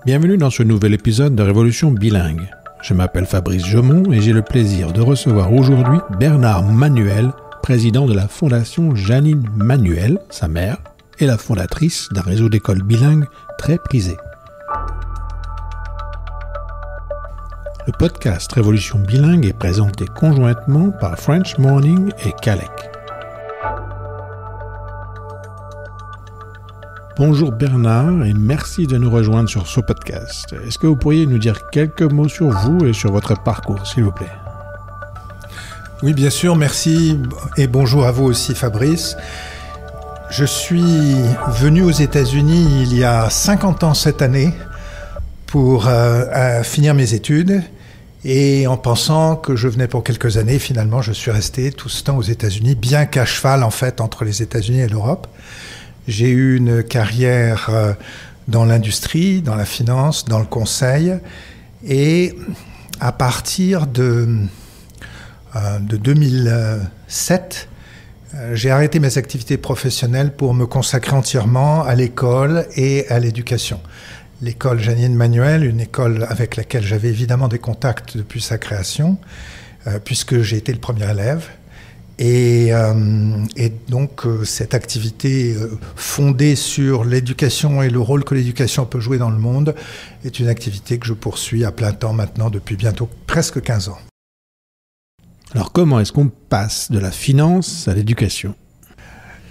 Bienvenue dans ce nouvel épisode de Révolution bilingue. Je m'appelle Fabrice Jomont et j'ai le plaisir de recevoir aujourd'hui Bernard Manuel, président de la Fondation Janine Manuel, sa mère, et la fondatrice d'un réseau d'écoles bilingues très prisé. Le podcast Révolution bilingue est présenté conjointement par French Morning et Calec. Bonjour Bernard et merci de nous rejoindre sur ce podcast. Est-ce que vous pourriez nous dire quelques mots sur vous et sur votre parcours, s'il vous plaît? Oui, bien sûr, merci et bonjour à vous aussi Fabrice. Je suis venu aux États-Unis il y a 50 ans cette année pour finir mes études et en pensant que je venais pour quelques années, finalement je suis resté tout ce temps aux États-Unis, bien qu'à cheval en fait entre les États-Unis et l'Europe. J'ai eu une carrière dans l'industrie, dans la finance, dans le conseil. Et à partir de 2007, j'ai arrêté mes activités professionnelles pour me consacrer entièrement à l'école et à l'éducation. L'école Janine Manuel, une école avec laquelle j'avais évidemment des contacts depuis sa création, puisque j'ai été le premier élève. Et donc cette activité fondée sur l'éducation et le rôle que l'éducation peut jouer dans le monde est une activité que je poursuis à plein temps maintenant depuis bientôt presque 15 ans. Alors comment est-ce qu'on passe de la finance à l'éducation ?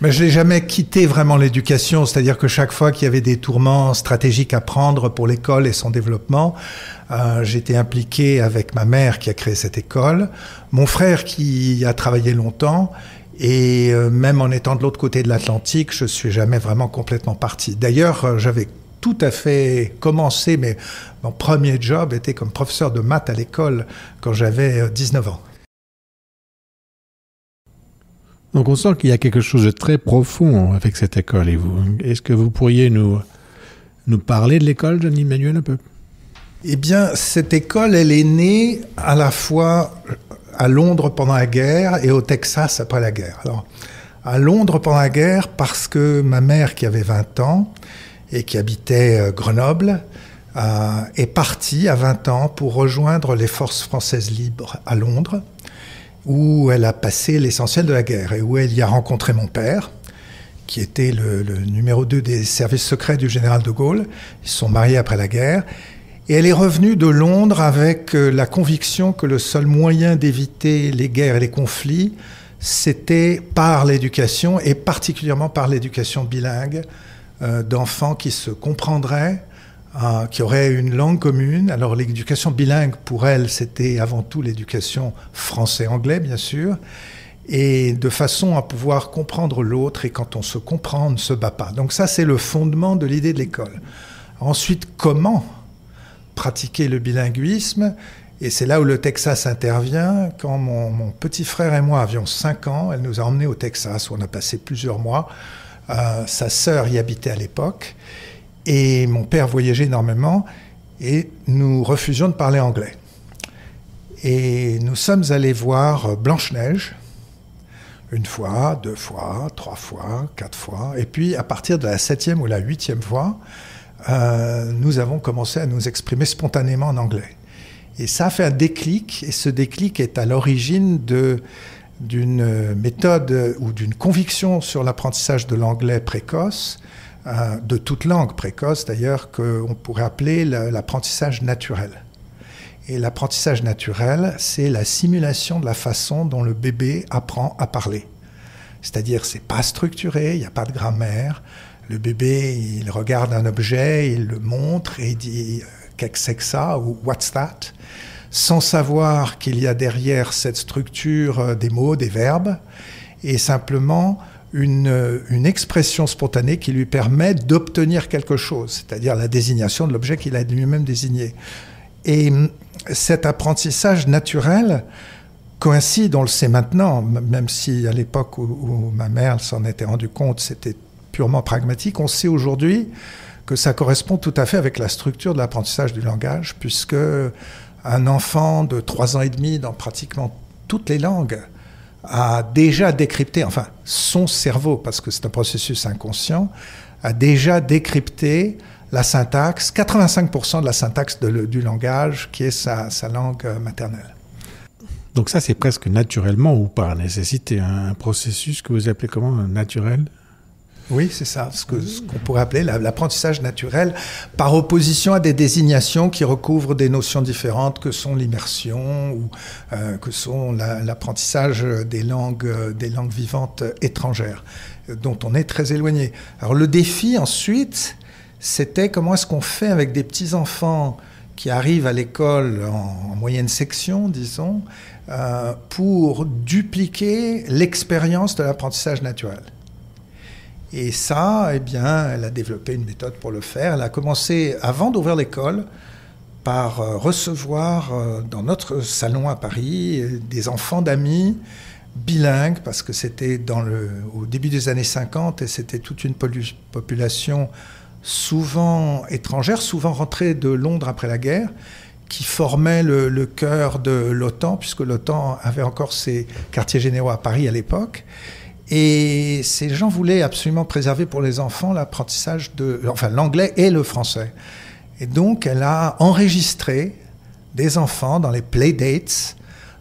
Mais je n'ai jamais quitté vraiment l'éducation, c'est-à-dire que chaque fois qu'il y avait des tourments stratégiques à prendre pour l'école et son développement, j'étais impliqué avec ma mère qui a créé cette école, mon frère qui y a travaillé longtemps, et même en étant de l'autre côté de l'Atlantique, je ne suis jamais vraiment complètement parti. D'ailleurs, j'avais tout à fait commencé, mais mon premier job était comme professeur de maths à l'école quand j'avais 19 ans. Donc on sent qu'il y a quelque chose de très profond avec cette école et vous. Est-ce que vous pourriez nous parler de l'école, Janine Manuel, un peu ? Eh bien, cette école, elle est née à la fois à Londres pendant la guerre et au Texas après la guerre. Alors, à Londres pendant la guerre parce que ma mère, qui avait 20 ans et qui habitait Grenoble, est partie à 20 ans pour rejoindre les forces françaises libres à Londres, où elle a passé l'essentiel de la guerre et où elle y a rencontré mon père, qui était le numéro 2 des services secrets du général de Gaulle. Ils se sont mariés après la guerre. Et elle est revenue de Londres avec la conviction que le seul moyen d'éviter les guerres et les conflits, c'était par l'éducation, et particulièrement par l'éducation bilingue, d'enfants qui se comprendraient, qui auraient une langue commune. Alors l'éducation bilingue, pour elle, c'était avant tout l'éducation français-anglais, bien sûr, et de façon à pouvoir comprendre l'autre, et quand on se comprend, on ne se bat pas. Donc ça, c'est le fondement de l'idée de l'école. Ensuite, comment pratiquer le bilinguisme? Et c'est là où le Texas intervient. Quand mon petit frère et moi avions 5 ans, elle nous a emmenés au Texas, où on a passé plusieurs mois. Sa sœur y habitait à l'époque. Et mon père voyageait énormément et nous refusions de parler anglais. Et nous sommes allés voir Blanche-Neige, 1 fois, 2 fois, 3 fois, 4 fois. Et puis à partir de la 7e ou la 8e fois, nous avons commencé à nous exprimer spontanément en anglais. Et ça a fait un déclic, et ce déclic est à l'origine d'une méthode ou d'une conviction sur l'apprentissage de l'anglais précoce, de toute langue précoce d'ailleurs, qu'on pourrait appeler l'apprentissage naturel. Et l'apprentissage naturel, c'est la simulation de la façon dont le bébé apprend à parler. C'est-à-dire, c'est pas structuré, il n'y a pas de grammaire. Le bébé, il regarde un objet, il le montre et il dit « qu'est-ce que c'est que ça ?» ou « what's that ?» sans savoir qu'il y a derrière cette structure des mots, des verbes, et simplement une expression spontanée qui lui permet d'obtenir quelque chose, c'est-à-dire la désignation de l'objet qu'il a lui-même désigné. Et cet apprentissage naturel coïncide, on le sait maintenant, même si à l'époque où ma mère s'en était rendue compte, c'était purement pragmatique, on sait aujourd'hui que ça correspond tout à fait avec la structure de l'apprentissage du langage, puisque un enfant de 3 ans et demi dans pratiquement toutes les langues a déjà décrypté, enfin son cerveau, parce que c'est un processus inconscient, a déjà décrypté la syntaxe, 85% de la syntaxe du langage, qui est sa langue maternelle. Donc ça, c'est presque naturellement ou par nécessité, un processus que vous appelez comment, naturel ? Oui, c'est ça, ce qu'on pourrait appeler l'apprentissage naturel, par opposition à des désignations qui recouvrent des notions différentes que sont l'immersion ou que sont l'apprentissage des langues vivantes étrangères, dont on est très éloigné. Alors le défi ensuite, c'était comment est-ce qu'on fait avec des petits-enfants qui arrivent à l'école en moyenne section, disons, pour dupliquer l'expérience de l'apprentissage naturel. Et ça, eh bien, elle a développé une méthode pour le faire. Elle a commencé, avant d'ouvrir l'école, par recevoir dans notre salon à Paris des enfants d'amis bilingues, parce que c'était au début des années 50 et c'était toute une population souvent étrangère, souvent rentrée de Londres après la guerre, qui formait le cœur de l'OTAN, puisque l'OTAN avait encore ses quartiers généraux à Paris à l'époque. Et ces gens voulaient absolument préserver pour les enfants l'apprentissage l'anglais et le français. Et donc, elle a enregistré des enfants dans les playdates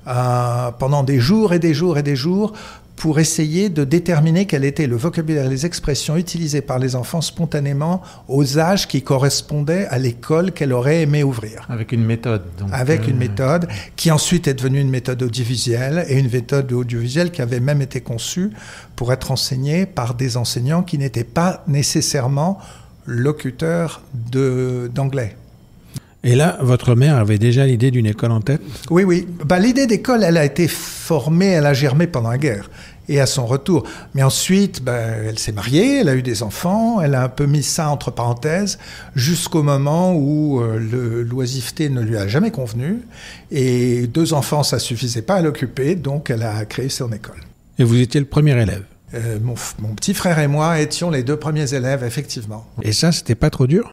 pendant des jours et des jours et des jours pour essayer de déterminer quel était le vocabulaire et les expressions utilisées par les enfants spontanément aux âges qui correspondaient à l'école qu'elle aurait aimé ouvrir. Avec une méthode. Avec une méthode qui ensuite est devenue une méthode audiovisuelle, et une méthode audiovisuelle qui avait même été conçue pour être enseignée par des enseignants qui n'étaient pas nécessairement locuteurs d'anglais. Et là, votre mère avait déjà l'idée d'une école en tête ? Oui. L'idée d'école, elle a été formée, elle a germé pendant la guerre et à son retour. Mais ensuite, elle s'est mariée, elle a eu des enfants, elle a un peu mis ça entre parenthèses jusqu'au moment où l'oisiveté ne lui a jamais convenu. Et 2 enfants, ça suffisait pas à l'occuper, donc elle a créé son école. Et vous étiez le premier élève ? Mon petit frère et moi étions les 2 premiers élèves, effectivement. Et ça, c'était pas trop dur ?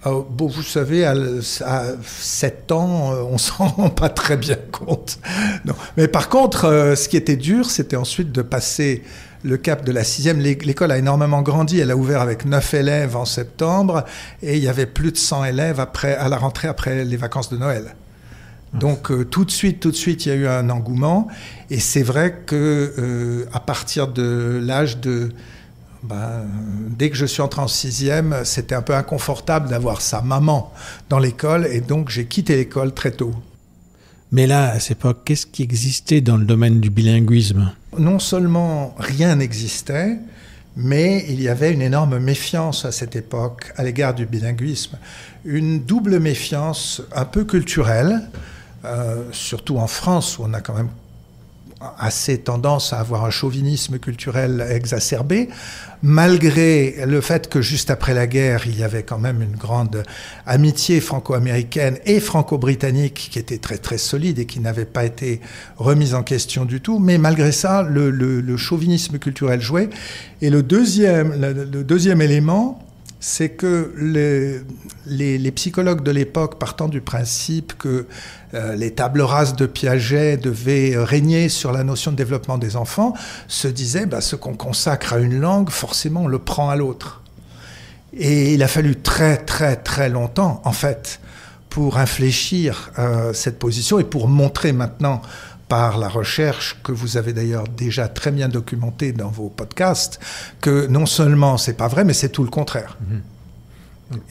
Vous savez, à 7 ans, on s'en rend pas très bien compte. Non. Mais par contre, ce qui était dur, c'était ensuite de passer le cap de la 6e. L'école a énormément grandi. Elle a ouvert avec 9 élèves en septembre et il y avait plus de 100 élèves à la rentrée après les vacances de Noël. Donc tout de suite, il y a eu un engouement. Et c'est vrai que à partir de l'âge de... dès que je suis entré en 6e, c'était un peu inconfortable d'avoir sa maman dans l'école, et donc j'ai quitté l'école très tôt. Mais là, à cette époque, qu'est-ce qui existait dans le domaine du bilinguisme ? Non seulement rien n'existait, mais il y avait une énorme méfiance à cette époque à l'égard du bilinguisme. Une double méfiance un peu culturelle, surtout en France, où on a quand même assez tendance à avoir un chauvinisme culturel exacerbé, malgré le fait que juste après la guerre, il y avait quand même une grande amitié franco-américaine et franco-britannique qui était très très solide et qui n'avait pas été remise en question du tout. Mais malgré ça, le chauvinisme culturel jouait. Et le deuxième élément, c'est que les psychologues de l'époque, partant du principe que les tables rases de Piaget devaient régner sur la notion de développement des enfants, se disaient ce qu'on consacre à une langue, forcément on le prend à l'autre. Et il a fallu très très très longtemps, en fait, pour infléchir cette position et pour montrer maintenant par la recherche, que vous avez d'ailleurs déjà très bien documentée dans vos podcasts, que non seulement c'est pas vrai, mais c'est tout le contraire.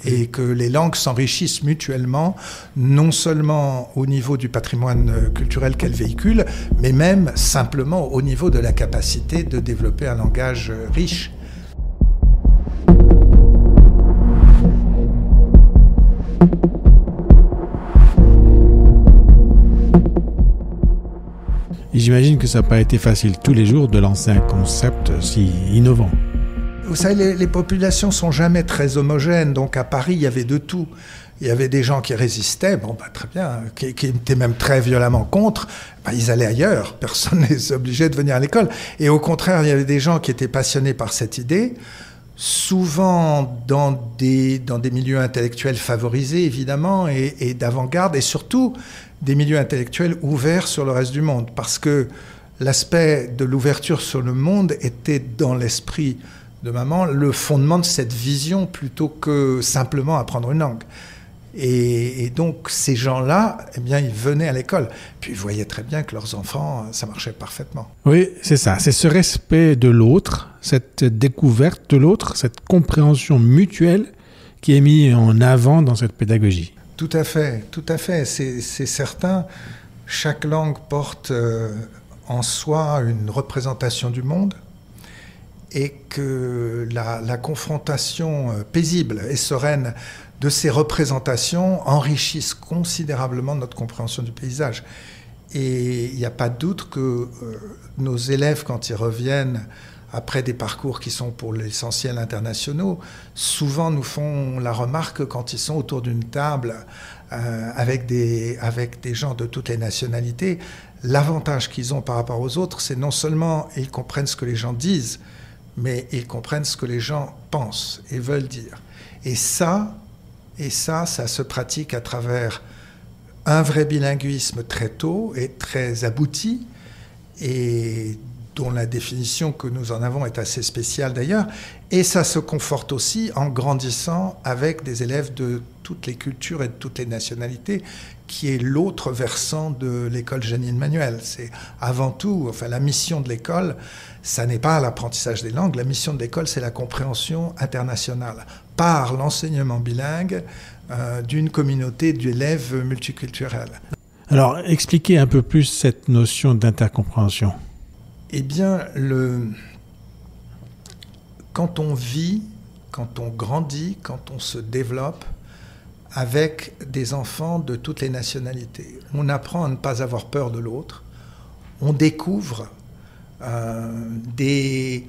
Et que les langues s'enrichissent mutuellement, non seulement au niveau du patrimoine culturel qu'elles véhiculent, mais même simplement au niveau de la capacité de développer un langage riche. Et j'imagine que ça n'a pas été facile tous les jours de lancer un concept si innovant. Vous savez, les populations sont jamais très homogènes, donc à Paris, il y avait de tout. Il y avait des gens qui résistaient, très bien, qui étaient même très violemment contre, ils allaient ailleurs, personne ne les obligeait de venir à l'école. Et au contraire, il y avait des gens qui étaient passionnés par cette idée, souvent dans des milieux intellectuels favorisés, évidemment, et d'avant-garde, et surtout des milieux intellectuels ouverts sur le reste du monde, parce que l'aspect de l'ouverture sur le monde était dans l'esprit de maman le fondement de cette vision plutôt que simplement apprendre une langue. Et donc ces gens-là, eh bien, ils venaient à l'école. Puis ils voyaient très bien que leurs enfants, ça marchait parfaitement. Oui, c'est ça. C'est ce respect de l'autre, cette découverte de l'autre, cette compréhension mutuelle qui est mise en avant dans cette pédagogie. Tout à fait, tout à fait. C'est certain. Chaque langue porte en soi une représentation du monde et que la confrontation paisible et sereine de ces représentations enrichissent considérablement notre compréhension du paysage. Et il n'y a pas de doute que nos élèves, quand ils reviennent après des parcours qui sont pour l'essentiel internationaux, souvent nous font la remarque quand ils sont autour d'une table avec des gens de toutes les nationalités, l'avantage qu'ils ont par rapport aux autres, c'est non seulement ils comprennent ce que les gens disent, mais ils comprennent ce que les gens pensent et veulent dire. Et ça se pratique à travers un vrai bilinguisme très tôt et très abouti, et dont la définition que nous en avons est assez spéciale d'ailleurs, et ça se conforte aussi en grandissant avec des élèves de toutes les cultures et de toutes les nationalités, qui est l'autre versant de l'école Janine Manuel. C'est avant tout, la mission de l'école, ça n'est pas l'apprentissage des langues, la mission de l'école, c'est la compréhension internationale par l'enseignement bilingue d'une communauté d'élèves multiculturels. Alors, expliquez un peu plus cette notion d'intercompréhension. Eh bien, quand on vit, quand on grandit, quand on se développe avec des enfants de toutes les nationalités, on apprend à ne pas avoir peur de l'autre, on découvre des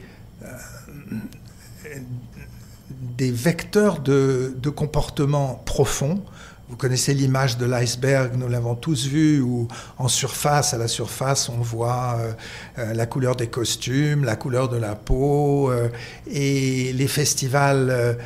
vecteurs de comportement profond. Vous connaissez l'image de l'iceberg, nous l'avons tous vu, où en surface, à la surface, on voit la couleur des costumes, la couleur de la peau, et les festivals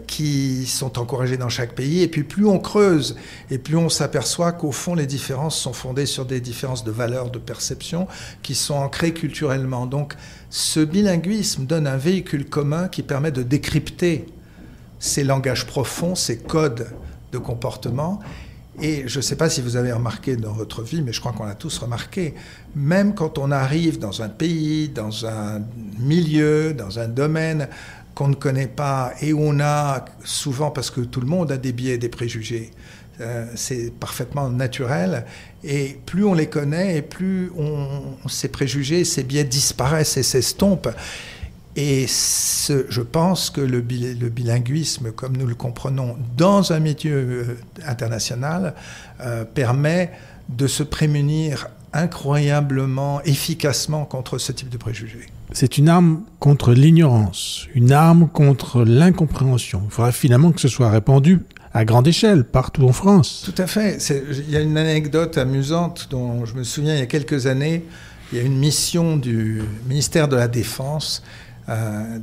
qui sont encouragés dans chaque pays. Et puis plus on creuse, et plus on s'aperçoit qu'au fond, les différences sont fondées sur des différences de valeurs, de perception, qui sont ancrées culturellement. Donc ce bilinguisme donne un véhicule commun qui permet de décrypter ces langages profonds, ces codes de comportement. Et je ne sais pas si vous avez remarqué dans votre vie, mais je crois qu'on l'a tous remarqué, même quand on arrive dans un pays, dans un milieu, dans un domaine qu'on ne connaît pas, et où on a souvent, parce que tout le monde a des biais, des préjugés, c'est parfaitement naturel, et plus on les connaît, et plus ces préjugés, ces biais disparaissent et s'estompent. Et je pense que le bilinguisme, comme nous le comprenons dans un milieu international, permet de se prémunir incroyablement, efficacement contre ce type de préjugés. C'est une arme contre l'ignorance, une arme contre l'incompréhension. Il faudrait finalement que ce soit répandu à grande échelle, partout en France. Tout à fait. Il y a une anecdote amusante dont je me souviens il y a quelques années. Il y a une mission du ministère de la Défense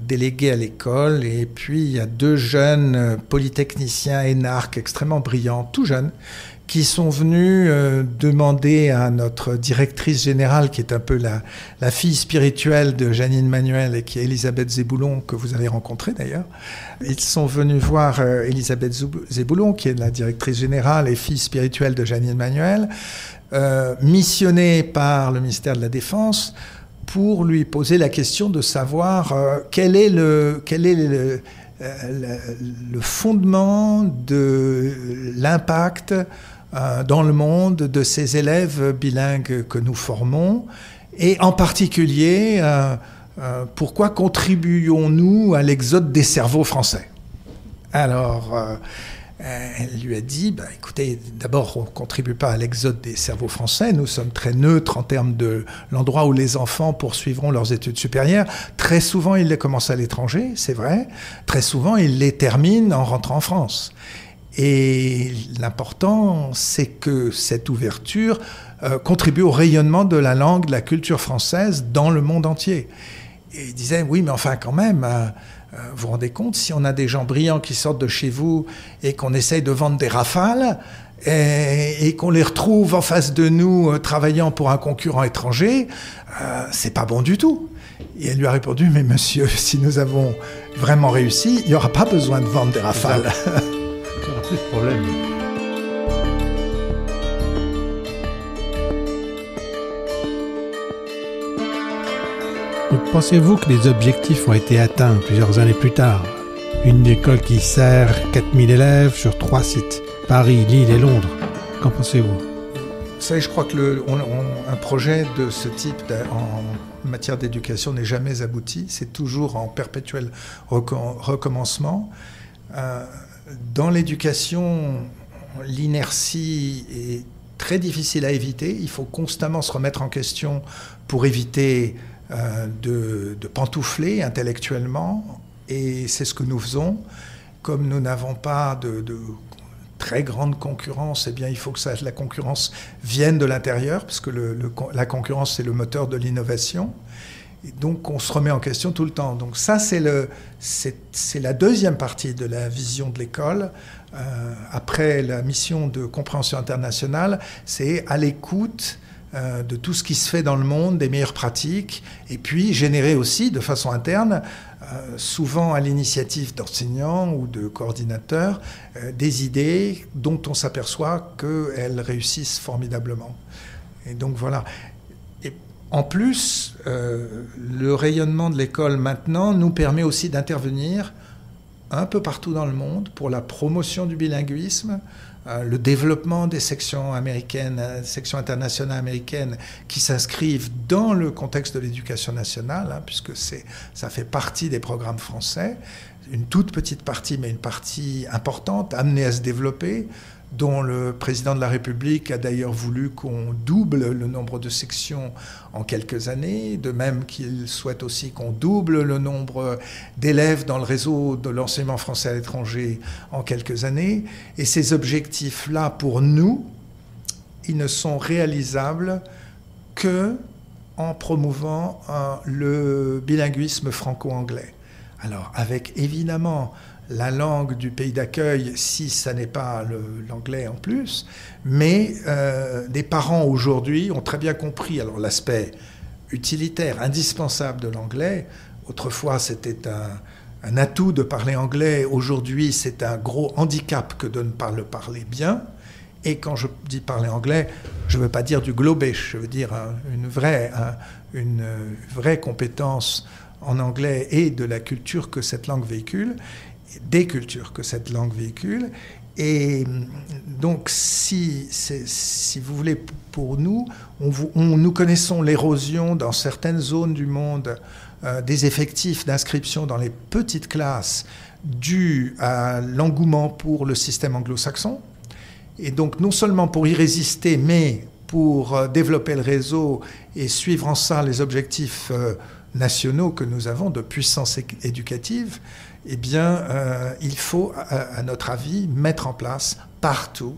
délégués à l'école, et puis il y a 2 jeunes polytechniciens énarques extrêmement brillants, tout jeunes, qui sont venus demander à notre directrice générale, qui est un peu la fille spirituelle de Janine Manuel et qui est Elisabeth Zéboulon, que vous avez rencontrée d'ailleurs. Ils sont venus voir Elisabeth Zéboulon, qui est la directrice générale et fille spirituelle de Janine Manuel, missionnée par le ministère de la Défense pour lui poser la question de savoir quel est le fondement de l'impact dans le monde de ces élèves bilingues que nous formons, et en particulier pourquoi contribuons-nous à l'exode des cerveaux français. Alors elle lui a dit, écoutez, d'abord, on ne contribue pas à l'exode des cerveaux français. Nous sommes très neutres en termes de l'endroit où les enfants poursuivront leurs études supérieures. Très souvent, ils les commencent à l'étranger, c'est vrai. Très souvent, ils les terminent en rentrant en France. Et l'important, c'est que cette ouverture contribue au rayonnement de la langue, de la culture française dans le monde entier. Et il disait, oui, mais enfin, quand même... vous vous rendez compte, si on a des gens brillants qui sortent de chez vous et qu'on essaye de vendre des rafales et qu'on les retrouve en face de nous travaillant pour un concurrent étranger, c'est pas bon du tout. Et elle lui a répondu, mais monsieur, si nous avons vraiment réussi, il n'y aura pas besoin de vendre des Rafales. Il n'y aura plus de problème. Donc, pensez-vous que les objectifs ont été atteints plusieurs années plus tard? Une école qui sert 4000 élèves sur 3 sites, Paris, Lille et Londres. Qu'en pensez-vous? Vous savez, je crois que un projet de ce type en matière d'éducation n'est jamais abouti. C'est toujours en perpétuel recommencement. Dans l'éducation, l'inertie est très difficile à éviter. Il faut constamment se remettre en question pour éviter de pantoufler intellectuellement. Et c'est ce que nous faisons. Comme nous n'avons pas de très grande concurrence, eh bien, il faut que la concurrence vienne de l'intérieur, parce que la concurrence, c'est le moteur de l'innovation. Et donc, on se remet en question tout le temps. Donc ça, c'est la deuxième partie de la vision de l'école. Après la mission de compréhension internationale, c'est à l'écoute de tout ce qui se fait dans le monde, des meilleures pratiques, et puis générer aussi de façon interne, souvent à l'initiative d'enseignants ou de coordinateurs, des idées dont on s'aperçoit qu'elles réussissent formidablement. Et donc voilà. Et en plus, le rayonnement de l'école maintenant nous permet aussi d'intervenir un peu partout dans le monde pour la promotion du bilinguisme, le développement des sections américaines, sections internationales américaines qui s'inscrivent dans le contexte de l'éducation nationale, puisque ça fait partie des programmes français, une toute petite partie, mais une partie importante, amenée à se développer, dont le président de la République a d'ailleurs voulu qu'on double le nombre de sections en quelques années, de même qu'il souhaite aussi qu'on double le nombre d'élèves dans le réseau de l'enseignement français à l'étranger en quelques années. Et ces objectifs-là, pour nous, ils ne sont réalisables que en promouvant le bilinguisme franco-anglais. Alors, avec évidemment la langue du pays d'accueil, si ça n'est pas l'anglais en plus, mais les parents aujourd'hui ont très bien compris l'aspect utilitaire, indispensable de l'anglais. Autrefois, c'était un atout de parler anglais. Aujourd'hui, c'est un gros handicap que de ne pas le parler bien. Et quand je dis parler anglais, je ne veux pas dire du globish, je veux dire une vraie compétence en anglais et de la culture que cette langue véhicule, des cultures que cette langue véhicule. Et donc, si vous voulez, pour nous, nous connaissons l'érosion dans certaines zones du monde des effectifs d'inscription dans les petites classes due à l'engouement pour le système anglo-saxon. Et donc, non seulement pour y résister, mais pour développer le réseau et suivre en ça les objectifs nationaux que nous avons de puissance éducative, eh bien, il faut, à notre avis, mettre en place partout,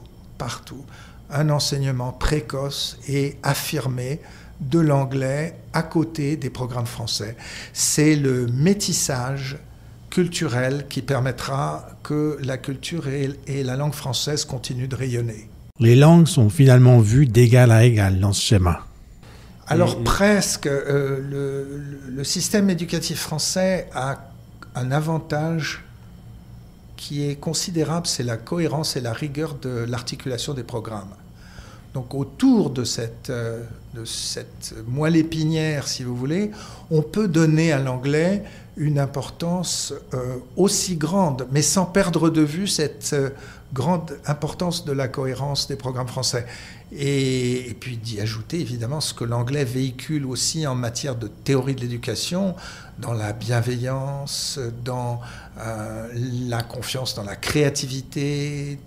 un enseignement précoce et affirmé de l'anglais à côté des programmes français. C'est le métissage culturel qui permettra que la culture et la langue française continuent de rayonner. Les langues sont finalement vues d'égal à égal dans ce schéma. Alors presque, le système éducatif français a un avantage qui est considérable, c'est la cohérence et la rigueur de l'articulation des programmes. Donc autour de cette moelle épinière, si vous voulez, on peut donner à l'anglais une importance aussi grande, mais sans perdre de vue cette grande importance de la cohérence des programmes français. Et puis d'y ajouter évidemment ce que l'anglais véhicule aussi en matière de théorie de l'éducation, dans la bienveillance, dans la confiance, dans la créativité,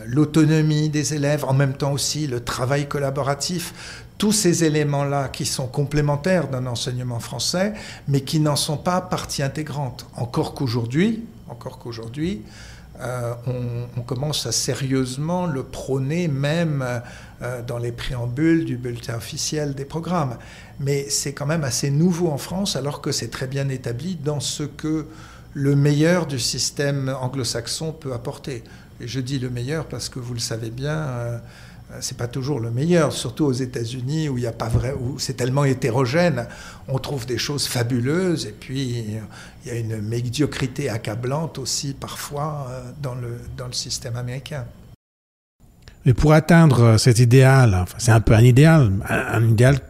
l'autonomie des élèves, en même temps aussi le travail collaboratif. Tous ces éléments-là qui sont complémentaires d'un enseignement français, mais qui n'en sont pas partie intégrante. Encore qu'aujourd'hui, on commence à sérieusement le prôner même dans les préambules du bulletin officiel des programmes. Mais c'est quand même assez nouveau en France, alors que c'est très bien établi dans ce que le meilleur du système anglo-saxon peut apporter. Et je dis le meilleur parce que vous le savez bien, c'est pas toujours le meilleur, surtout aux États-Unis où il y a pas où c'est tellement hétérogène. On trouve des choses fabuleuses et puis il y a une médiocrité accablante aussi parfois dans le système américain. Mais pour atteindre cet idéal, enfin, c'est un peu un idéal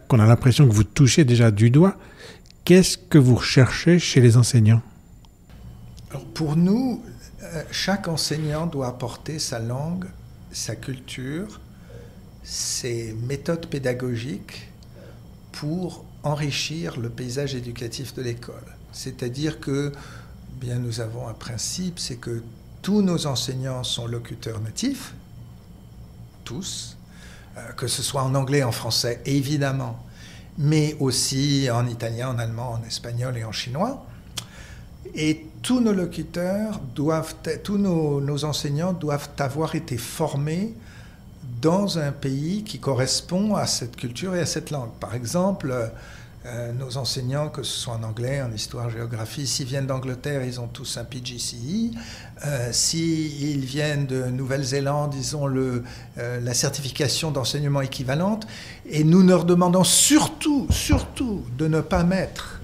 qu'on a l'impression que vous touchez déjà du doigt, qu'est-ce que vous recherchez chez les enseignants? Alors pour nous, chaque enseignant doit apporter sa langue, sa culture, ses méthodes pédagogiques pour enrichir le paysage éducatif de l'école. C'est-à-dire que bien, nous avons un principe, c'est que tous nos enseignants sont locuteurs natifs, tous, que ce soit en anglais, en français, évidemment, mais aussi en italien, en allemand, en espagnol et en chinois. Et tous nos locuteurs tous nos enseignants doivent avoir été formés dans un pays qui correspond à cette culture et à cette langue. Par exemple, nos enseignants, que ce soit en anglais, en histoire, géographie, s'ils viennent d'Angleterre, ils ont tous un PGCE. S'ils viennent de Nouvelle-Zélande, ils ont la certification d'enseignement équivalente. Et nous leur demandons surtout de ne pas mettre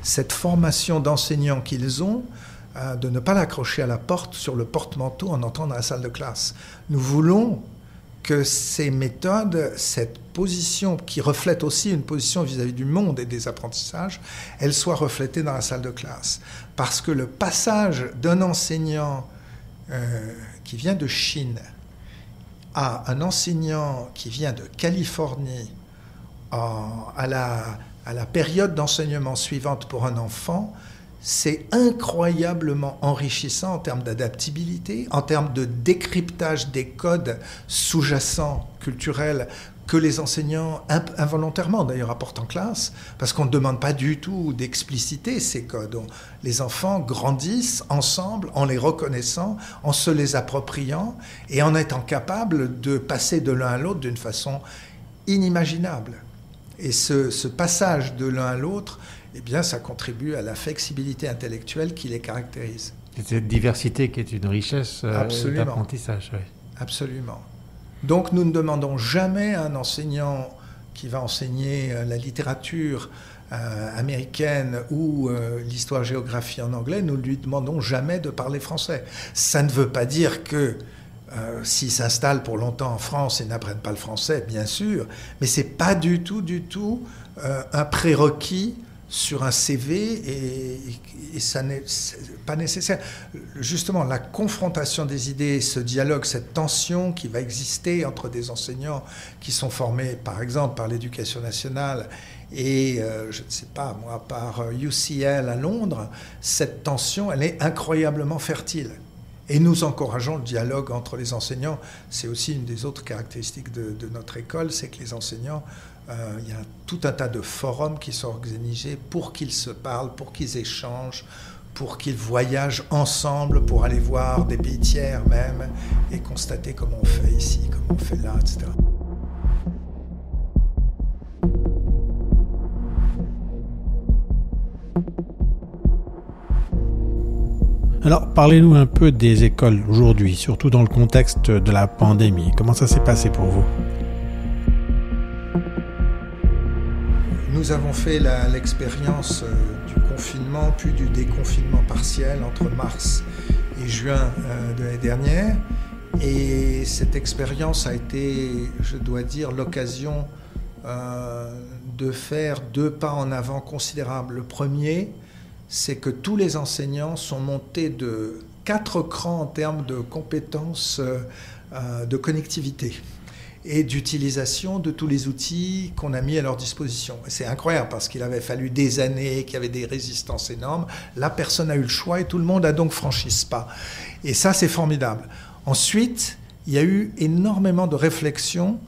cette formation d'enseignants qu'ils ont, de ne pas l'accrocher à la porte, sur le porte-manteau en entrant dans la salle de classe. Nous voulons que ces méthodes, cette position qui reflète aussi une position vis-à-vis du monde et des apprentissages, elle soit reflétée dans la salle de classe. Parce que le passage d'un enseignant qui vient de Chine à un enseignant qui vient de Californie à la période d'enseignement suivante pour un enfant, c'est incroyablement enrichissant en termes d'adaptabilité, en termes de décryptage des codes sous-jacents culturels que les enseignants, involontairement d'ailleurs, apportent en classe, parce qu'on ne demande pas du tout d'expliciter ces codes. Les enfants grandissent ensemble en les reconnaissant, en se les appropriant et en étant capables de passer de l'un à l'autre d'une façon inimaginable. Et ce passage de l'un à l'autre, eh bien, ça contribue à la flexibilité intellectuelle qui les caractérise. C'est cette diversité qui est une richesse d'apprentissage. Oui. Absolument. Donc, nous ne demandons jamais à un enseignant qui va enseigner la littérature américaine ou l'histoire-géographie en anglais, nous ne lui demandons jamais de parler français. Ça ne veut pas dire que s'ils s'installent pour longtemps en France et n'apprennent pas le français, bien sûr, mais ce n'est pas du tout un prérequis sur un CV et ça n'est pas nécessaire. Justement, la confrontation des idées, ce dialogue, cette tension qui va exister entre des enseignants qui sont formés, par exemple, par l'Éducation nationale et, je ne sais pas moi, par UCL à Londres, cette tension, elle est incroyablement fertile. Et nous encourageons le dialogue entre les enseignants. C'est aussi une des autres caractéristiques de notre école, c'est que les enseignants, il y a tout un tas de forums qui sont organisés pour qu'ils se parlent, pour qu'ils échangent, pour qu'ils voyagent ensemble, pour aller voir des pays tiers même, et constater comment on fait ici, comment on fait là, etc. Alors, parlez-nous un peu des écoles aujourd'hui, surtout dans le contexte de la pandémie. Comment ça s'est passé pour vous ? Nous avons fait l'expérience du confinement, puis du déconfinement partiel entre mars et juin de l'année dernière. Et cette expérience a été, je dois dire, l'occasion de faire 2 pas en avant considérables. Le premier, c'est que tous les enseignants sont montés de 4 crans en termes de compétences de connectivité et d'utilisation de tous les outils qu'on a mis à leur disposition. Et c'est incroyable parce qu'il avait fallu des années, qu'il y avait des résistances énormes. Là, personne n'a eu le choix et tout le monde a donc franchi ce pas. Et ça, c'est formidable. Ensuite, il y a eu énormément de réflexions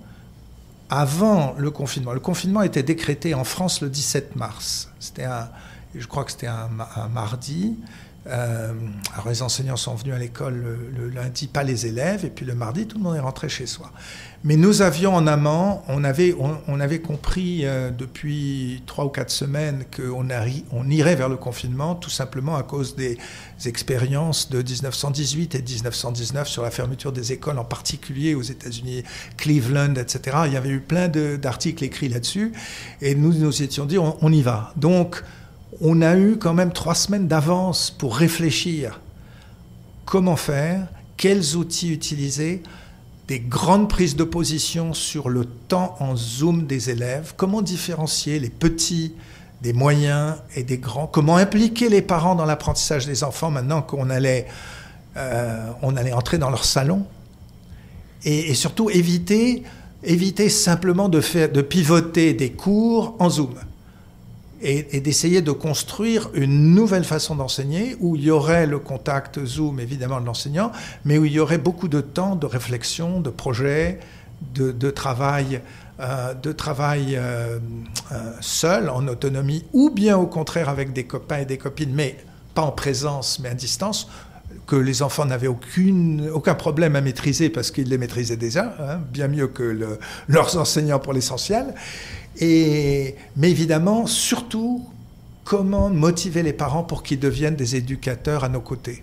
avant le confinement. Le confinement était décrété en France le 17 mars. Je crois que c'était un mardi. Alors les enseignants sont venus à l'école le lundi, pas les élèves, et puis le mardi, tout le monde est rentré chez soi. Mais nous avions en amont, on avait compris depuis 3 ou 4 semaines qu'on irait vers le confinement, tout simplement à cause des expériences de 1918 et 1919 sur la fermeture des écoles, en particulier aux États-Unis, Cleveland, etc. Il y avait eu plein d'articles écrits là-dessus, et nous étions dit, on y va. Donc, on a eu quand même 3 semaines d'avance pour réfléchir comment faire, quels outils utiliser, des grandes prises de position sur le temps en Zoom des élèves, comment différencier les petits des moyens et des grands, comment impliquer les parents dans l'apprentissage des enfants maintenant qu'on allait entrer dans leur salon, et surtout éviter simplement de pivoter des cours en Zoom. Et d'essayer de construire une nouvelle façon d'enseigner où il y aurait le contact Zoom, évidemment, de l'enseignant, mais où il y aurait beaucoup de temps de réflexion, de projet, de travail seul, en autonomie, ou bien au contraire avec des copains et des copines, mais pas en présence, mais à distance, que les enfants n'avaient aucun problème à maîtriser parce qu'ils les maîtrisaient déjà, bien mieux que leurs enseignants pour l'essentiel. Mais évidemment, surtout, comment motiver les parents pour qu'ils deviennent des éducateurs à nos côtés.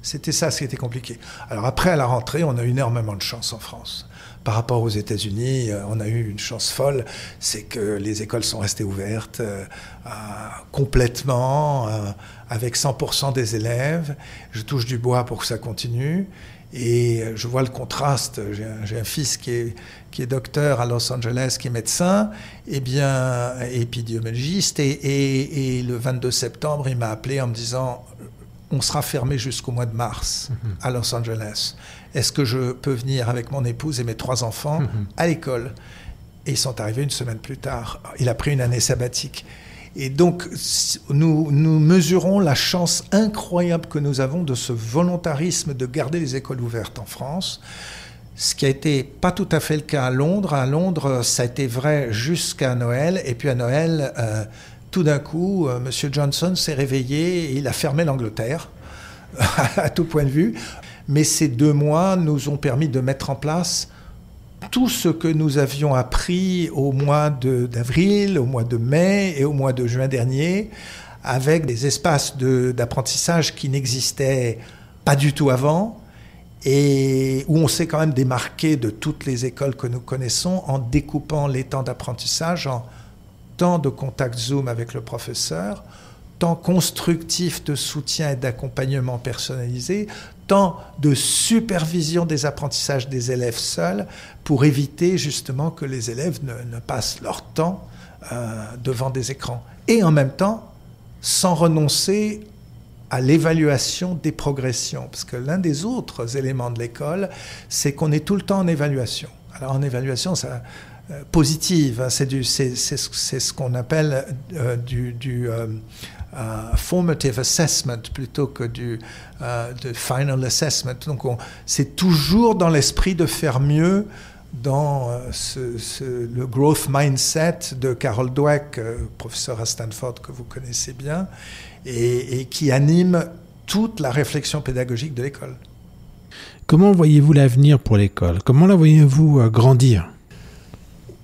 C'était ça ce qui était compliqué. Alors après, à la rentrée, on a eu énormément de chance en France. Par rapport aux États-Unis, on a eu une chance folle, c'est que les écoles sont restées ouvertes complètement, avec 100% des élèves. Je touche du bois pour que ça continue. Et je vois le contraste. J'ai un fils qui est docteur à Los Angeles, qui est médecin, épidémiologiste. Et le 22 septembre, il m'a appelé en me disant « On sera fermé jusqu'au mois de mars à Los Angeles. Est-ce que je peux venir avec mon épouse et mes 3 enfants à l'école ?» Et ils sont arrivés 1 semaine plus tard. Il a pris une année sabbatique. Et donc, nous mesurons la chance incroyable que nous avons de ce volontarisme de garder les écoles ouvertes en France, ce qui a été pas tout à fait le cas à Londres. À Londres, ça a été vrai jusqu'à Noël, et puis à Noël, tout d'un coup, M. Johnson s'est réveillé et il a fermé l'Angleterre, à tout point de vue. Mais ces 2 mois nous ont permis de mettre en place tout ce que nous avions appris au mois d'avril, au mois de mai et au mois de juin dernier, avec des espaces d'apprentissage qui n'existaient pas du tout avant, et où on s'est quand même démarqué de toutes les écoles que nous connaissons en découpant les temps d'apprentissage en temps de contact Zoom avec le professeur, temps constructif de soutien et d'accompagnement personnalisé, temps de supervision des apprentissages des élèves seuls, pour éviter justement que les élèves ne passent leur temps devant des écrans. Et en même temps, sans renoncer à l'évaluation des progressions. Parce que l'un des autres éléments de l'école, c'est qu'on est tout le temps en évaluation. Alors en évaluation, ça... positive, hein, c'est ce qu'on appelle du formative assessment plutôt que de final assessment. Donc c'est toujours dans l'esprit de faire mieux, dans le growth mindset de Carol Dweck, professeur à Stanford que vous connaissez bien, et qui anime toute la réflexion pédagogique de l'école. Comment voyez-vous l'avenir pour l'école? Comment la voyez-vous grandir?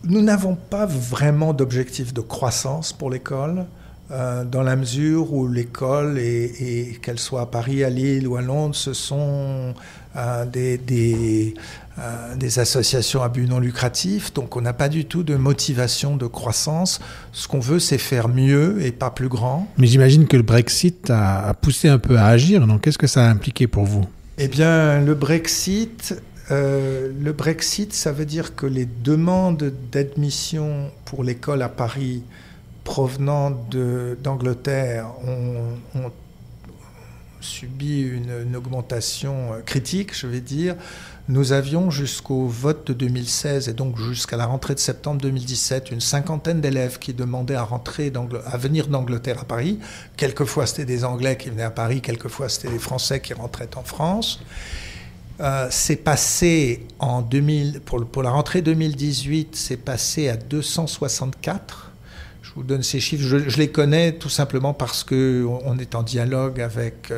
Nous n'avons pas vraiment d'objectif de croissance pour l'école, dans la mesure où l'école, et qu'elle soit à Paris, à Lille ou à Londres, ce sont des associations à but non lucratif, donc on n'a pas du tout de motivation de croissance. Ce qu'on veut, c'est faire mieux et pas plus grand. Mais j'imagine que le Brexit a poussé un peu à agir, donc qu'est-ce que ça a impliqué pour vous? Eh bien, le Brexit, ça veut dire que les demandes d'admission pour l'école à Paris provenant d'Angleterre ont subi une augmentation critique, je vais dire. Nous avions jusqu'au vote de 2016 et donc jusqu'à la rentrée de septembre 2017 une 50aine d'élèves qui demandaient à venir d'Angleterre à Paris. Quelquefois c'était des Anglais qui venaient à Paris, quelquefois c'était des Français qui rentraient en France. C'est passé pour la rentrée 2018, c'est passé à 264. Je vous donne ces chiffres. Je les connais tout simplement parce qu'on est en dialogue avec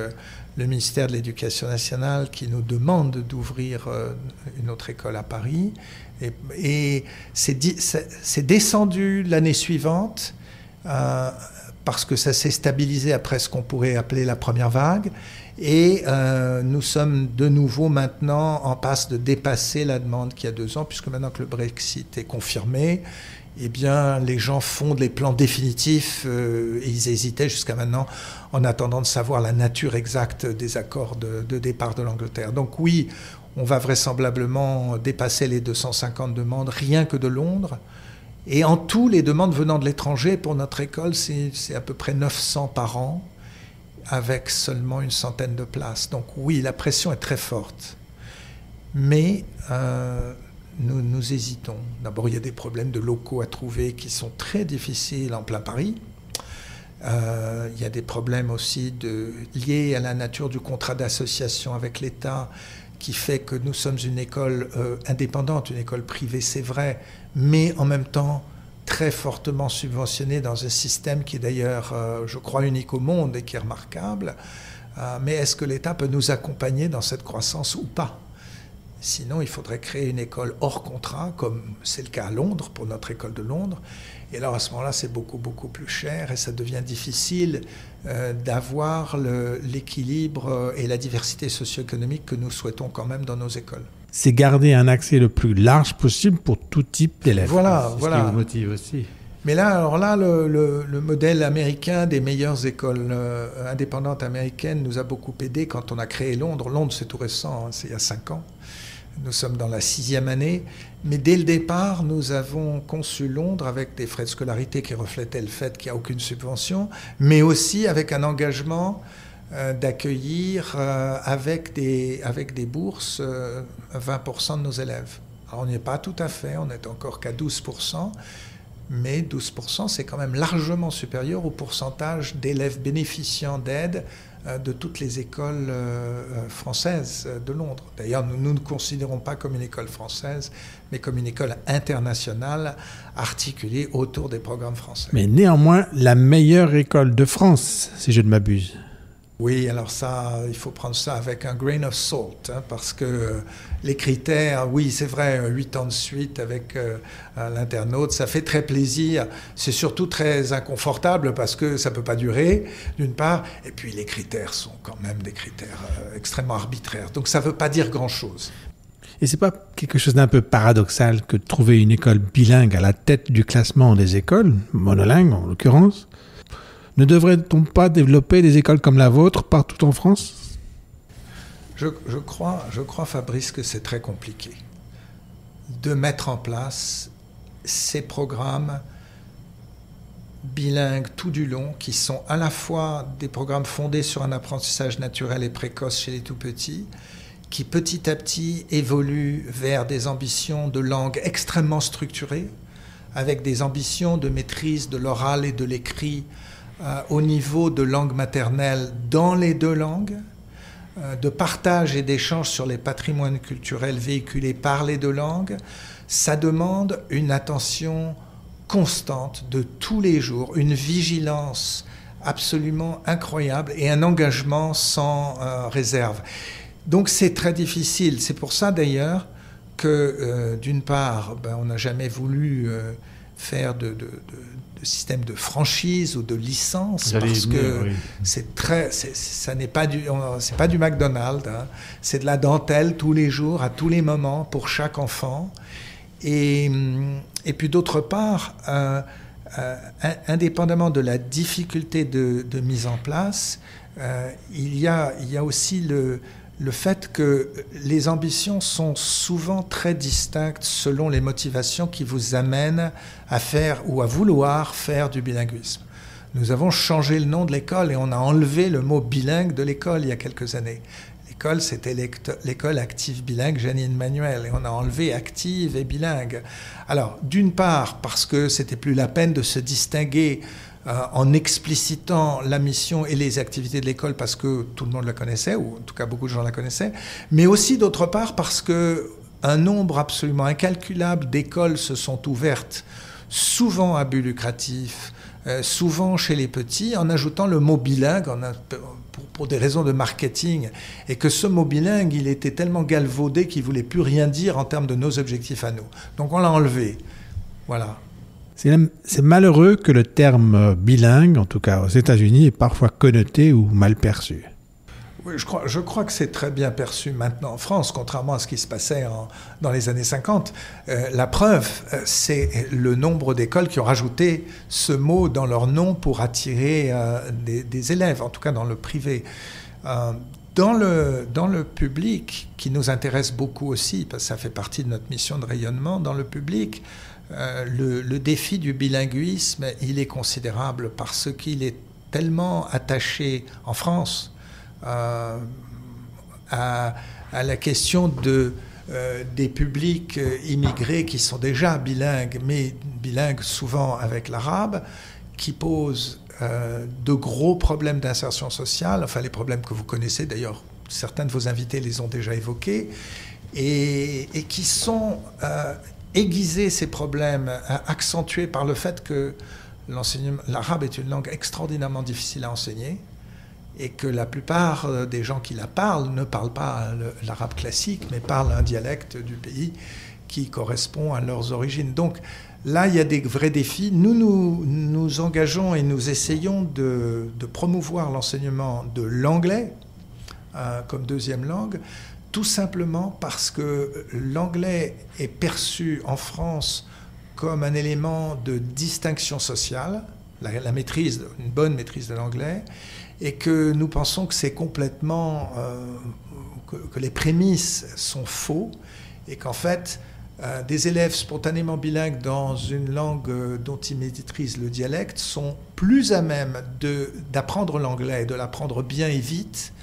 le ministère de l'Éducation nationale qui nous demande d'ouvrir une autre école à Paris. Et c'est descendu l'année suivante parce que ça s'est stabilisé après ce qu'on pourrait appeler la première vague. Et nous sommes de nouveau maintenant en passe de dépasser la demande qu'il y a 2 ans, puisque maintenant que le Brexit est confirmé, eh bien, les gens font des plans définitifs. Et ils hésitaient jusqu'à maintenant en attendant de savoir la nature exacte des accords de départ de l'Angleterre. Donc oui, on va vraisemblablement dépasser les 250 demandes rien que de Londres. Et en tout, les demandes venant de l'étranger pour notre école, c'est à peu près 900 par an, avec seulement une centaine de places. Donc oui, la pression est très forte. Mais nous hésitons. D'abord, il y a des problèmes de locaux à trouver qui sont très difficiles en plein Paris. Il y a des problèmes aussi liés à la nature du contrat d'association avec l'État, qui fait que nous sommes une école indépendante, une école privée, c'est vrai, mais en même temps très fortement subventionnée dans un système qui est d'ailleurs, je crois, unique au monde et qui est remarquable. Mais est-ce que l'État peut nous accompagner dans cette croissance ou pas ? Sinon, il faudrait créer une école hors contrat, comme c'est le cas à Londres, pour notre école de Londres. Et alors, à ce moment-là, c'est beaucoup, beaucoup plus cher et ça devient difficile d'avoir l'équilibre et la diversité socio-économique que nous souhaitons quand même dans nos écoles. C'est garder un accès le plus large possible pour tout type d'élèves. Voilà. Ce qui vous motive aussi. Mais là, le modèle américain des meilleures écoles indépendantes américaines nous a beaucoup aidé quand on a créé Londres. Londres, c'est tout récent, c'est il y a 5 ans. Nous sommes dans la 6e année. Mais dès le départ, nous avons conçu Londres avec des frais de scolarité qui reflétaient le fait qu'il n'y a aucune subvention, mais aussi avec un engagement d'accueillir avec des bourses 20% de nos élèves. Alors, on n'y est pas tout à fait, on n'est encore qu'à 12%. Mais 12%, c'est quand même largement supérieur au pourcentage d'élèves bénéficiant d'aide de toutes les écoles françaises de Londres. D'ailleurs, nous ne considérons pas comme une école française, mais comme une école internationale articulée autour des programmes français. Mais néanmoins, la meilleure école de France, si je ne m'abuse. Oui, alors ça, il faut prendre ça avec un grain of salt, parce que les critères, oui, c'est vrai, 8 ans de suite avec l'internaute, ça fait très plaisir. C'est surtout très inconfortable parce que ça ne peut pas durer, d'une part, et puis les critères sont quand même des critères extrêmement arbitraires. Donc ça ne veut pas dire grand-chose. Et c'est pas quelque chose d'un peu paradoxal que de trouver une école bilingue à la tête du classement des écoles, monolingue en l'occurrence ? Ne devrait-on pas développer des écoles comme la vôtre partout en France ? Je crois, Fabrice, que c'est très compliqué de mettre en place ces programmes bilingues tout du long, qui sont à la fois des programmes fondés sur un apprentissage naturel et précoce chez les tout-petits, qui petit à petit évoluent vers des ambitions de langue extrêmement structurées, avec des ambitions de maîtrise de l'oral et de l'écrit au niveau de langue maternelle dans les 2 langues, de partage et d'échange sur les patrimoines culturels véhiculés par les 2 langues. Ça demande une attention constante de tous les jours, une vigilance absolument incroyable et un engagement sans réserve. Donc c'est très difficile. C'est pour ça d'ailleurs que d'une part, on n'a jamais voulu faire de système de franchise ou de licence, parce que oui. C'est pas du McDonald's, c'est de la dentelle tous les jours, à tous les moments, pour chaque enfant. Et puis d'autre part, indépendamment de la difficulté de mise en place, il y a aussi le fait que les ambitions sont souvent très distinctes selon les motivations qui vous amènent à faire ou à vouloir faire du bilinguisme. Nous avons changé le nom de l'école et on a enlevé le mot bilingue de l'école il y a quelques années. L'école, c'était l'école active bilingue Janine Manuel et on a enlevé active et bilingue. Alors, d'une part, parce que c'était plus la peine de se distinguer en explicitant la mission et les activités de l'école parce que tout le monde la connaissait, ou en tout cas beaucoup de gens la connaissaient, mais aussi d'autre part parce qu'un nombre absolument incalculable d'écoles se sont ouvertes souvent à but lucratif, souvent chez les petits, en ajoutant le mot bilingue pour des raisons de marketing, et que ce mot bilingue, il était tellement galvaudé qu'il ne voulait plus rien dire en termes de nos objectifs à nous. Donc on l'a enlevé. Voilà. C'est malheureux que le terme bilingue, en tout cas aux États-Unis, est parfois connoté ou mal perçu. Oui, je crois que c'est très bien perçu maintenant en France, contrairement à ce qui se passait dans les années 50. La preuve, c'est le nombre d'écoles qui ont rajouté ce mot dans leur nom pour attirer des élèves, en tout cas dans le privé. Dans le public, qui nous intéresse beaucoup aussi, parce que ça fait partie de notre mission de rayonnement, dans le public, le défi du bilinguisme, il est considérable parce qu'il est tellement attaché en France à la question des publics immigrés qui sont déjà bilingues, mais bilingues souvent avec l'arabe, qui posent de gros problèmes d'insertion sociale, enfin les problèmes que vous connaissez d'ailleurs, certains de vos invités les ont déjà évoqués, et qui sont aiguisés, ces problèmes, accentués par le fait que l'arabe est une langue extraordinairement difficile à enseigner, et que la plupart des gens qui la parlent ne parlent pas l'arabe classique, mais parlent un dialecte du pays qui correspond à leurs origines. Donc là, il y a des vrais défis. Nous engageons et nous essayons de promouvoir l'enseignement de l'anglais comme deuxième langue, tout simplement parce que l'anglais est perçu en France comme un élément de distinction sociale, la maîtrise, une bonne maîtrise de l'anglais, et que nous pensons que c'est complètement, que les prémices sont faux, et qu'en fait, des élèves spontanément bilingues dans une langue dont ils maîtrisent le dialecte sont plus à même d'apprendre l'anglais, de l'apprendre bien et vite,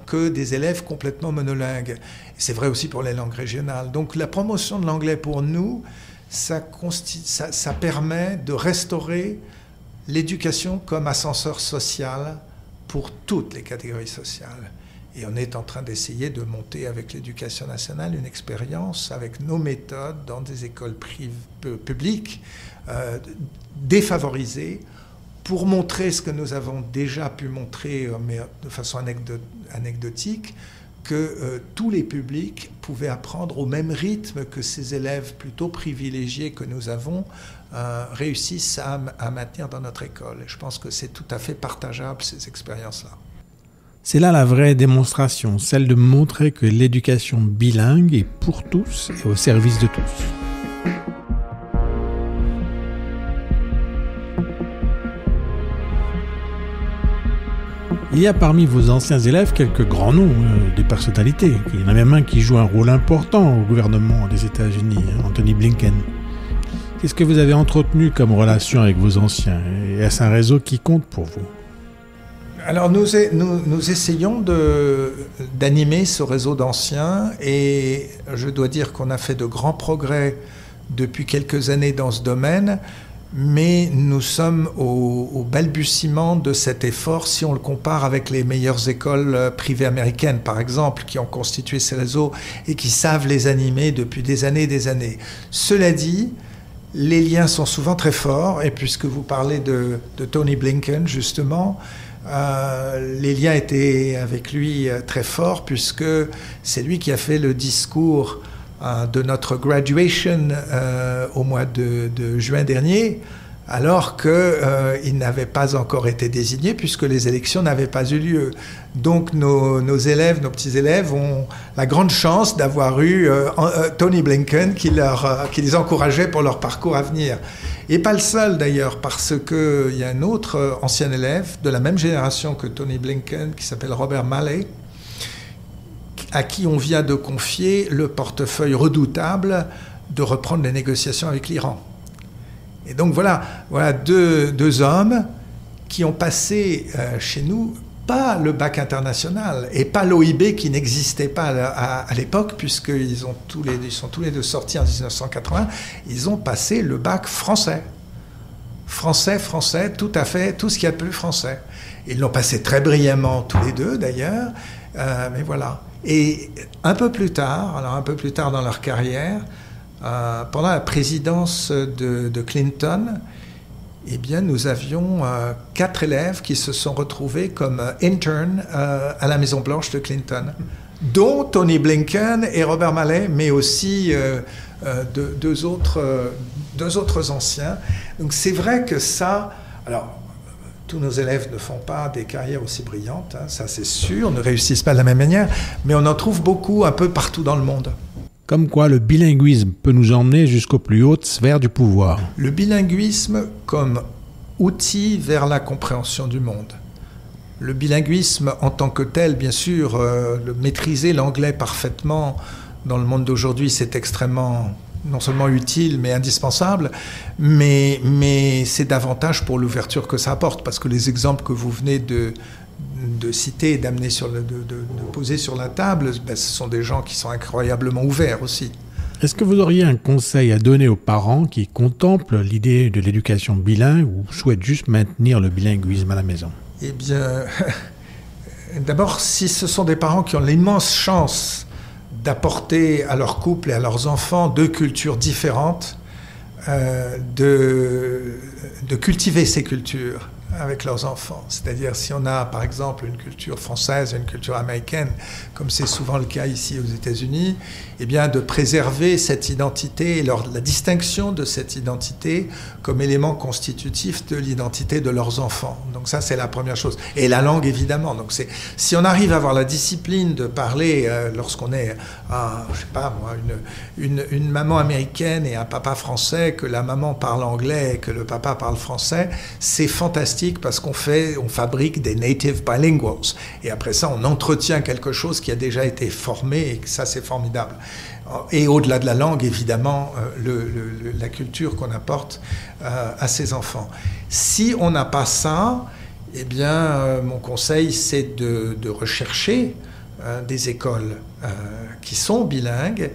que des élèves complètement monolingues. C'est vrai aussi pour les langues régionales. Donc la promotion de l'anglais pour nous, ça permet de restaurer l'éducation comme ascenseur social pour toutes les catégories sociales. Et on est en train d'essayer de monter avec l'Éducation nationale une expérience avec nos méthodes dans des écoles publiques défavorisées pour montrer ce que nous avons déjà pu montrer, mais de façon anecdotique, que tous les publics pouvaient apprendre au même rythme que ces élèves plutôt privilégiés que nous avons réussissent à maintenir dans notre école. Et je pense que c'est tout à fait partageable, ces expériences-là. C'est là la vraie démonstration, celle de montrer que l'éducation bilingue est pour tous et au service de tous. Il y a parmi vos anciens élèves quelques grands noms, des personnalités. Il y en a même un qui joue un rôle important au gouvernement des États-Unis, Anthony Blinken. Qu'est-ce que vous avez entretenu comme relation avec vos anciens? Et est-ce un réseau qui compte pour vous? Alors nous essayons d'animer ce réseau d'anciens, et je dois dire qu'on a fait de grands progrès depuis quelques années dans ce domaine, mais nous sommes au balbutiement de cet effort si on le compare avec les meilleures écoles privées américaines, par exemple, qui ont constitué ces réseaux et qui savent les animer depuis des années et des années. Cela dit, les liens sont souvent très forts, et puisque vous parlez de Tony Blinken, justement, les liens étaient avec lui très forts, puisque c'est lui qui a fait le discours de notre graduation au mois de juin dernier, alors qu'il n'avait pas encore été désigné, puisque les élections n'avaient pas eu lieu. Donc nos petits élèves ont la grande chance d'avoir eu Tony Blinken qui les encourageait pour leur parcours à venir. Et pas le seul d'ailleurs, parce qu'il y a un autre ancien élève de la même génération que Tony Blinken, qui s'appelle Robert Malley, à qui on vient de confier le portefeuille redoutable de reprendre les négociations avec l'Iran. Et donc voilà deux hommes qui ont passé chez nous pas le bac international et pas l'OIB qui n'existait pas à l'époque, puisqu'ils sont tous les deux sortis en 1980. Ils ont passé le bac français. Français, tout à fait, tout ce qu'il y a de plus français. Ils l'ont passé très brillamment tous les deux d'ailleurs, mais voilà. Et un peu plus tard dans leur carrière, Pendant la présidence de Clinton, eh bien, nous avions 4 élèves qui se sont retrouvés comme interns à la Maison-Blanche de Clinton, dont Tony Blinken et Robert Malley, mais aussi deux autres anciens. Donc c'est vrai que ça... Alors, tous nos élèves ne font pas des carrières aussi brillantes, hein, ça c'est sûr, ne réussissent pas de la même manière, mais on en trouve beaucoup un peu partout dans le monde. Comme quoi le bilinguisme peut nous emmener jusqu'aux plus hautes sphères du pouvoir. Le bilinguisme comme outil vers la compréhension du monde. Le bilinguisme en tant que tel, bien sûr, maîtriser l'anglais parfaitement dans le monde d'aujourd'hui, c'est extrêmement non seulement utile, mais indispensable, mais c'est davantage pour l'ouverture que ça apporte, parce que les exemples que vous venez de citer et d'amener de poser sur la table, ben, ce sont des gens qui sont incroyablement ouverts aussi. Est-ce que vous auriez un conseil à donner aux parents qui contemplent l'idée de l'éducation bilingue ou souhaitent juste maintenir le bilinguisme à la maison? Eh bien, d'abord, si ce sont des parents qui ont l'immense chance d'apporter à leur couple et à leurs enfants 2 cultures différentes, de cultiver ces cultures avec leurs enfants. C'est-à-dire si on a par exemple une culture française et une culture américaine, comme c'est souvent le cas ici aux États-Unis, eh bien de préserver cette identité et la distinction de cette identité comme élément constitutif de l'identité de leurs enfants. Donc ça c'est la première chose. Et la langue évidemment. Donc si on arrive à avoir la discipline de parler lorsqu'on est je sais pas moi, une maman américaine et un papa français, que la maman parle anglais et que le papa parle français, c'est fantastique parce qu'on fabrique des native bilinguals. Et après ça, on entretient quelque chose qui a déjà été formé et ça, c'est formidable. Et au-delà de la langue, évidemment, la culture qu'on apporte à ses enfants. Si on n'a pas ça, eh bien, mon conseil, c'est de rechercher des écoles qui sont bilingues.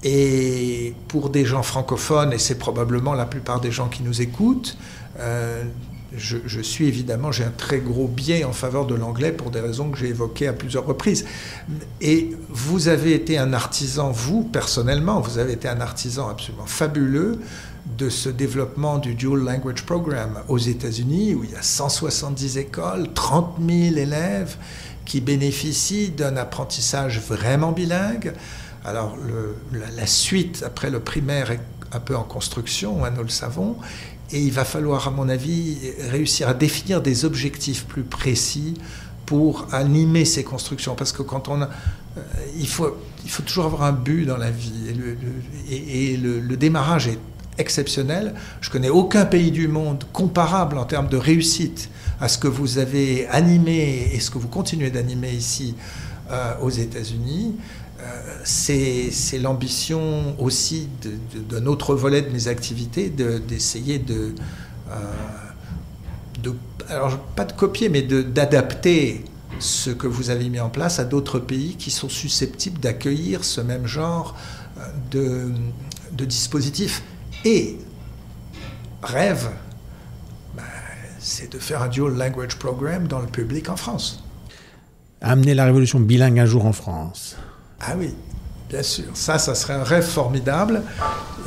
Et pour des gens francophones, et c'est probablement la plupart des gens qui nous écoutent, je suis évidemment, j'ai un très gros biais en faveur de l'anglais pour des raisons que j'ai évoquées à plusieurs reprises. Et vous avez été un artisan, vous personnellement, vous avez été un artisan absolument fabuleux de ce développement du Dual Language Program aux États-Unis, où il y a 170 écoles, 30 000 élèves qui bénéficient d'un apprentissage vraiment bilingue. Alors la suite, après le primaire, est un peu en construction, hein, nous le savons. Et il va falloir, à mon avis, réussir à définir des objectifs plus précis pour animer ces constructions. Parce que quand il faut toujours avoir un but dans la vie. Et le démarrage est exceptionnel. Je ne connais aucun pays du monde comparable en termes de réussite à ce que vous avez animé et ce que vous continuez d'animer ici aux États-Unis. C'est l'ambition aussi d'un autre volet de mes activités, d'essayer alors pas de copier, mais d'adapter ce que vous avez mis en place à d'autres pays qui sont susceptibles d'accueillir ce même genre de dispositif. Et rêve, c'est de faire un Dual Language Program dans le public en France. Amener la révolution bilingue un jour en France. Ah oui, bien sûr. Ça serait un rêve formidable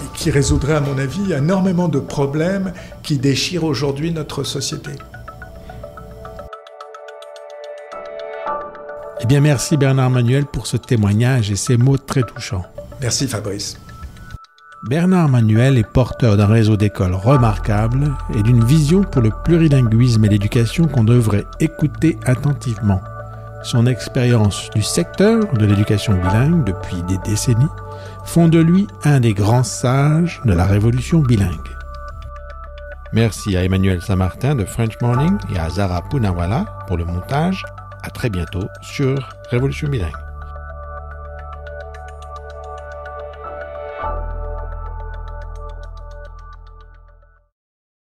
et qui résoudrait, à mon avis, énormément de problèmes qui déchirent aujourd'hui notre société. Eh bien, merci Bernard Manuel pour ce témoignage et ces mots très touchants. Merci Fabrice. Bernard Manuel est porteur d'un réseau d'écoles remarquable et d'une vision pour le plurilinguisme et l'éducation qu'on devrait écouter attentivement. Son expérience du secteur de l'éducation bilingue depuis des décennies font de lui un des grands sages de la révolution bilingue. Merci à Emmanuel Saint-Martin de French Morning et à Zara Poonawala pour le montage. À très bientôt sur Révolution bilingue.